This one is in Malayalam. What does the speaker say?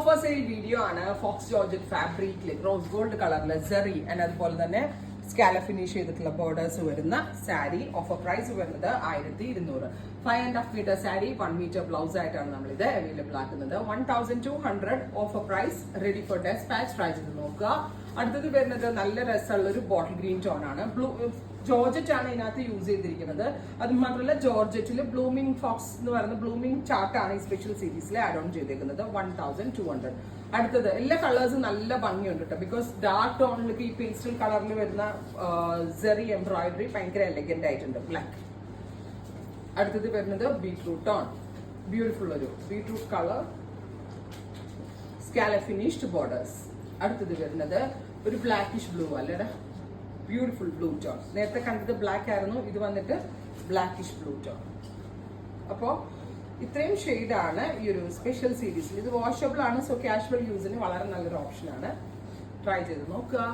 ഓഫർ സെയിൽ വീഡിയോ ആണ്. ഫോക്സ് ജോർജറ്റ് ഫാബ്രിക്കിൽ റോസ് ഗോൾഡ് കളറിലെ സെറി ആൻഡ് അതുപോലെ തന്നെ സ്കാല ഫിനിഷ് ചെയ്തിട്ടുള്ള ബോർഡേഴ്സ് വരുന്ന സാരി. ഓഫർ പ്രൈസ് വരുന്നത് 1200. 5.5 മീറ്റർ സാരി 1 മീറ്റർ ബ്ലൗസ് ആയിട്ടാണ് നമ്മൾ ഇത് അവൈലബിൾ ആക്കുന്നത്. 1200 offer price. Ready for despatch. Try ചെയ്ത് നോക്കുക. അടുത്തത് വരുന്നത് നല്ല രസമുള്ള ഒരു ബോട്ടിൽ ഗ്രീൻ ടോൺ ആണ്. ജോർജറ്റ് ആണ് ഇതിനകത്ത് യൂസ് ചെയ്തിരിക്കുന്നത്. അത് മാത്രമല്ല ജോർജറ്റിൽ ബ്ലൂമിംഗ് ഫോക്സ് എന്ന് പറയുന്ന ബ്ലൂമിംഗ് ചാർട്ടാണ് ഈ സ്പെഷ്യൽ സീരീസിൽ ആഡ് ഓൺ ചെയ്തേക്കുന്നത്. 1200. അടുത്തത് എല്ലാ കളേഴ്സും നല്ല ഭംഗിയുണ്ട് കേട്ടോ. ബിക്കോസ് ഡാർക്ക് ടോണിലേക്ക് ഈ പേസ്റ്റൽ കളറിൽ വരുന്ന സെറി എംബ്രോയിഡറി ഭയങ്കര എലഗന്റ് ആയിട്ടുണ്ട്. ബ്ലാക്ക്. അടുത്തത് വരുന്നത് ബീട്രൂട്ട് ടോൺ. ബ്യൂട്ടിഫുൾ ഒരു ബീട്രൂട്ട് കളർ. സ്കാല ഫിനിഷ്ഡ് ബോർഡേഴ്സ്. അടുത്തത് വരുന്നത് ഒരു ബ്ലാക്കിഷ് ബ്ലൂ അല്ലേടാ. Beautiful blue tone. നേരത്തെ കണ്ടത് ബ്ലാക്ക് ആയിരുന്നു, ഇത് വന്നിട്ട് ബ്ലാക്കിഷ് ബ്ലൂ ടോൺ. അപ്പോ ഇത്രയും ഷെയ്ഡാണ് ഈ ഒരു സ്പെഷ്യൽ സീരീസിൽ. ഇത് വാഷബിൾ ആണ്, സോ കാഷ്വൽ യൂസിന് വളരെ നല്ലൊരു ഓപ്ഷൻ ആണ്. ട്രൈ ചെയ്ത് നോക്കുക.